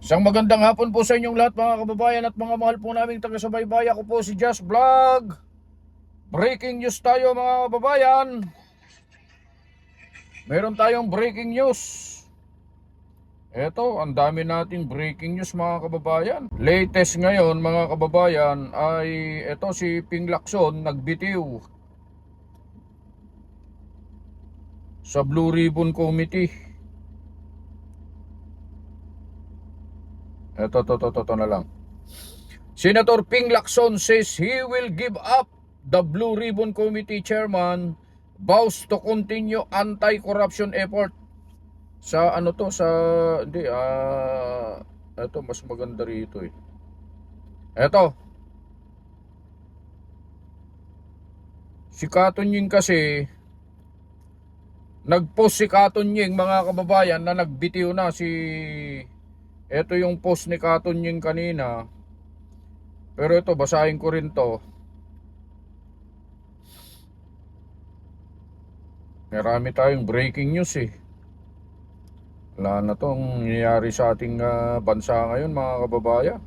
Isang magandang hapon po sa inyong lahat mga kababayan at mga mahal po naming taga-subaybay. Ako po si Just Vlog. Breaking news tayo mga kababayan. Meron tayong breaking news. Eto, ang dami nating breaking news mga kababayan. Latest ngayon mga kababayan ay eto si Ping Lacson nagbitiw sa Blue Ribbon Committee. Ito na lang. Senator Ping Lacson says he will give up the Blue Ribbon Committee chairman, vows to continue anti-corruption effort. Sa ano to, sa hindi ito mas maganda rito eh. Ito. Si Katunying kasi nag-post si Katunying mga kababayan na nagbitiw na si ito yung post ni Katunying kanina. Pero ito, basahin ko rin to. Marami tayong breaking news eh. Wala na tong nangyayari sa ating bansa ngayon mga kababayan.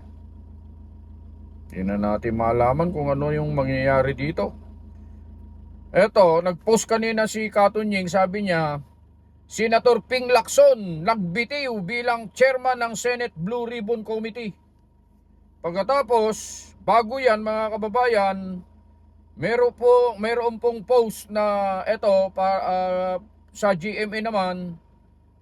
Hindi na natin malaman kung ano yung mangyayari dito. Eto, nag-post kanina si Katunying, sabi niya, Senator Ping Lacson nagbitiw bilang chairman ng Senate Blue Ribbon Committee. Pagkatapos, bago yan mga kababayan, meron pong post na eto sa GMA naman.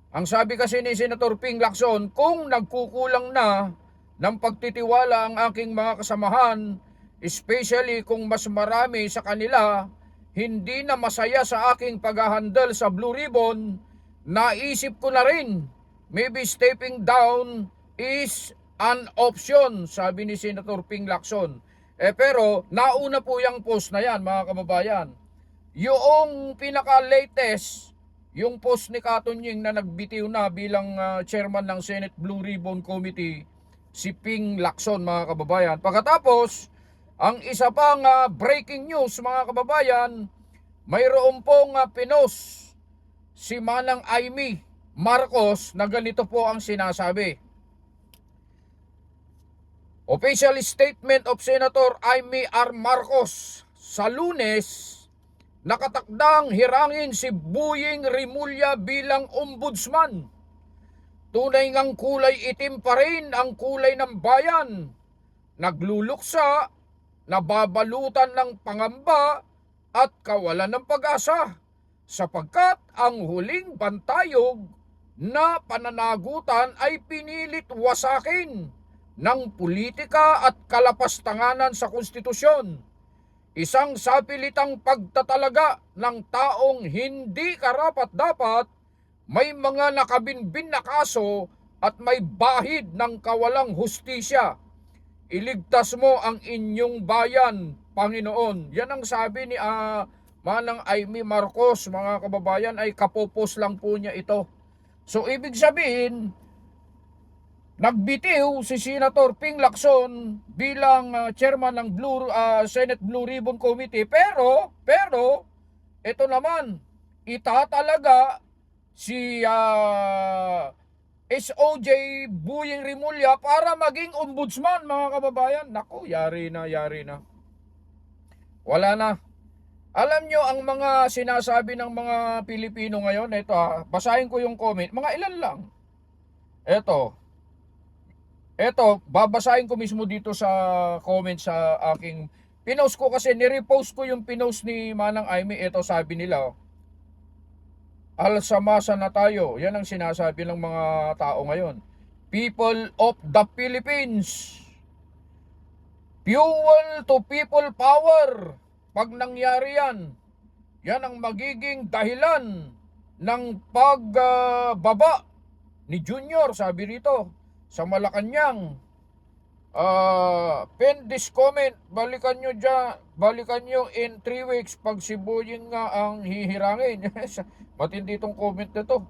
Ang sabi kasi ni Senator Ping Lacson, kung nagkukulang na ng pagtitiwala ang aking mga kasamahan, especially kung mas marami sa kanila hindi na masaya sa aking pag-handle sa Blue Ribbon, naisip ko na rin, maybe stepping down is an option, sabi ni Senator Ping Lacson. Pero nauna po yung post na yan mga kababayan. Yung pinaka-latest, yung post ni Katunying na nagbitiw na bilang chairman ng Senate Blue Ribbon Committee, si Ping Lacson mga kababayan. Pagkatapos, ang isa pang breaking news mga kababayan, mayroon pong pinost si Manang Amy Marcos na ganito po ang sinasabi. Official statement of Senator Amy R. Marcos sa Lunes, nakatakdang hirangin si Boying Rimulya bilang ombudsman. Tunay ngang kulay itim pa rin ang kulay ng bayan. Nagluluksa, nababalutan ng pangamba at kawalan ng pag-asa sapagkat ang huling bantayog na pananagutan ay pinilit wasakin ng politika at kalapastanganan sa konstitusyon. Isang sapilitang pagtatalaga ng taong hindi karapat-dapat, may mga nakabinbin na kaso at may bahid ng kawalang hustisya. Iligtas mo ang inyong bayan, Panginoon. Yan ang sabi ni Manang Amy Marcos, mga kababayan, ay kapopos lang po niya ito. So ibig sabihin, nagbitiw si Senator Ping Lacson bilang chairman ng Senate Blue Ribbon Committee, pero ito naman, itatalaga si SOJ Boying Rimulya para maging ombudsman mga kababayan. Naku, yari na. Wala na. Alam nyo ang mga sinasabi ng mga Pilipino ngayon, ito basahin ko yung comment, mga ilan lang. Eto, babasahin ko mismo dito sa comment sa aking pinost ko kasi nirepost ko yung pinost ni Manang Amy. Ito sabi nila, alsamasa na tayo. Yan ang sinasabi ng mga tao ngayon. People of the Philippines. Fuel to people power. Pag nangyari yan, yan ang magiging dahilan ng pagbaba ni Junior, sabi rito. Sa Malacanang, pin this comment, balikan nyo in 3 weeks pag si Boying nga ang hihirangin. Matindi itong comment na to.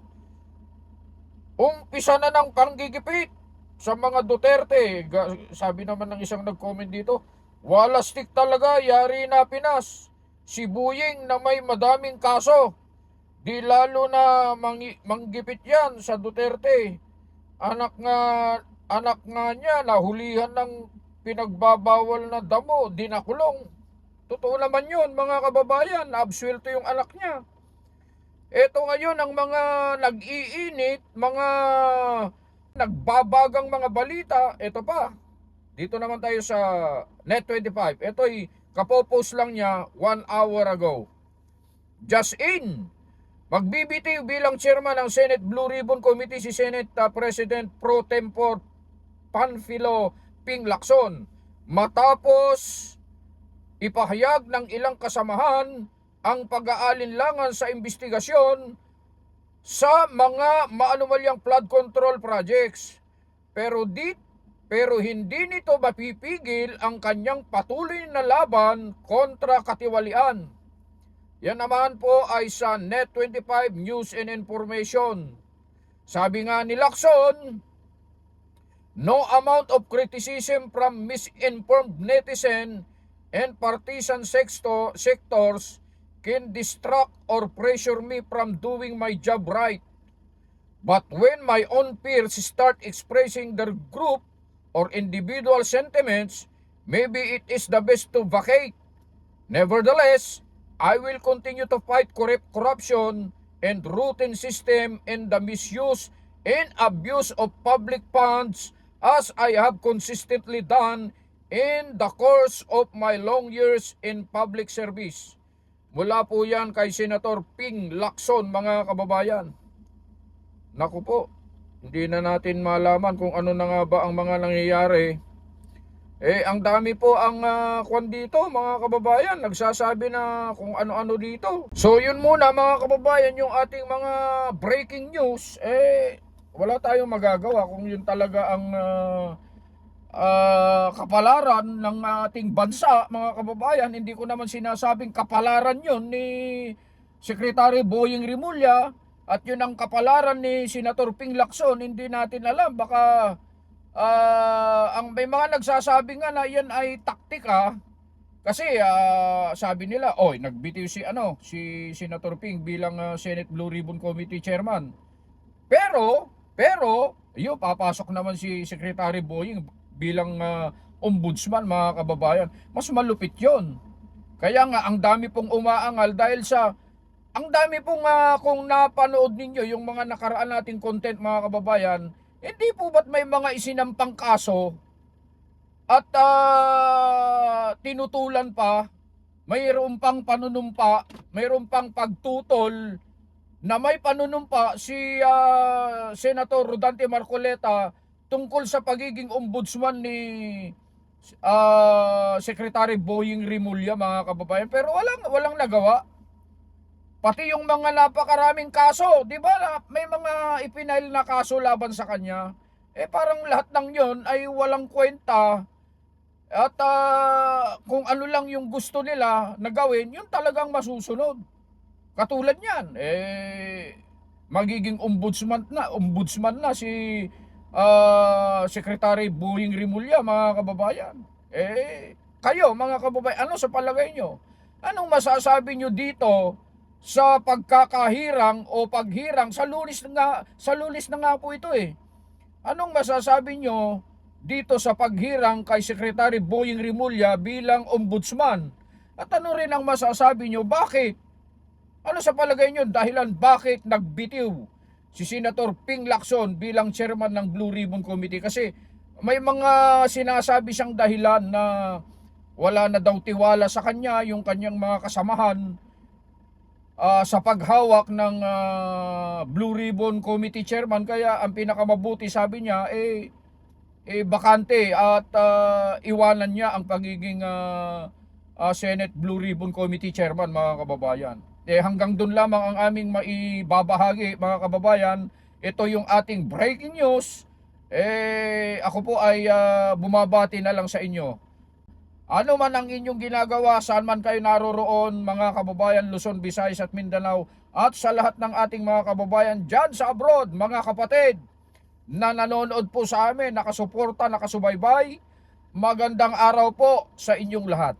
Umpisa na ng panggigipit sa mga Duterte. Sabi naman ng isang nag-comment dito, walastik talaga, yari na Pinas. Si Boying na may madaming kaso, di lalo na manggipit yan sa Duterte. Anak nga anak nga niya nahulihan ng pinagbabawal na damo, dinakulong. Totoo naman yun mga kababayan, naabsuelto yung anak niya. Ito ngayon ang mga nag-iinit, mga nagbabagang mga balita. Ito pa, dito naman tayo sa Net25. Ito'y kapopost lang niya 1 hour ago. Just in, magbibitiw bilang chairman ng Senate Blue Ribbon Committee si Senate President Pro Tempore Panfilo Ping Lacson matapos ipahayag ng ilang kasamahan ang pag-aalinlangan sa investigasyon sa mga maanumalyang flood control projects. Pero hindi nito mapipigil ang kanyang patuloy na laban kontra katiwalian. Yan naman po ay sa Net25 News and Information. Sabi nga ni Lacson, no amount of criticism from misinformed netizen and partisan sectors can distract or pressure me from doing my job right. But when my own peers start expressing their group or individual sentiments, maybe it is the best to vacate. Nevertheless, I will continue to fight corruption and routine system and the misuse and abuse of public funds as I have consistently done in the course of my long years in public service. Mula po yan kay Senator Ping Lacson mga kababayan. Naku po, hindi na natin malaman kung ano na nga ba ang mga nangyayari. Ang dami po ang kwan dito mga kababayan, nagsasabi na kung ano-ano dito. So yun muna mga kababayan, yung ating mga breaking news, wala tayong magagawa kung yun talaga ang kapalaran ng ating bansa mga kababayan. Hindi ko naman sinasabing kapalaran yun ni Secretary Boying Rimulya at yun ang kapalaran ni Senator Ping Lacson. Hindi natin alam, baka ang may mga nagsasabi nga na yan ay taktika kasi sabi nila, nagbitiw si Senator Ping bilang Senate Blue Ribbon Committee Chairman. Pero papasok naman si Secretary Boying bilang ombudsman mga kababayan. Mas malupit yon. Kaya nga ang dami pong umaangal dahil sa ang dami pong kung napanood ninyo yung mga nakaraan nating content mga kababayan, hindi po ba't may mga isinampang kaso at tinutulan pa, mayroon pang panunumpa, mayroon pang pagtutol na may panunumpa si Senator Rodante Marcoleta tungkol sa pagiging ombudsman ni Secretary Boying Rimulya mga kababayan, pero walang nagawa. Pati yung mga napakaraming kaso, di ba? May mga ipinail na kaso laban sa kanya. Parang lahat ng yon ay walang kwenta. At kung ano lang yung gusto nila na gawin, yun talagang masusunod. Katulad niyan, magiging ombudsman na si Secretary Boying Rimulya mga kababayan. Kayo mga kababayan, ano sa palagay nyo? Anong masasabi nyo dito sa pagkakahirang o paghirang sa Lunes na nga po ito Anong masasabi nyo dito sa paghirang kay Secretary Boying Rimulya bilang ombudsman? At ano rin ang masasabi nyo, bakit? Ano sa palagay nyo dahilan bakit nagbitiw si Senator Ping Lacson bilang chairman ng Blue Ribbon Committee? Kasi may mga sinasabi siyang dahilan na wala na daw tiwala sa kanya yung kanyang mga kasamahan sa paghawak ng Blue Ribbon Committee Chairman. Kaya ang pinakamabuti sabi niya bakante at iwanan niya ang pagiging Senate Blue Ribbon Committee Chairman mga kababayan. Hanggang doon lamang ang aming maibabahagi mga kababayan. Ito yung ating breaking news. Ako po ay bumabati na lang sa inyo. Ano man ang inyong ginagawa, saan man kayo naroroon mga kababayan Luzon, Visayas at Mindanao, at sa lahat ng ating mga kababayan dyan sa abroad, mga kapatid na nanonood po sa amin, nakasuporta, nakasubaybay, magandang araw po sa inyong lahat.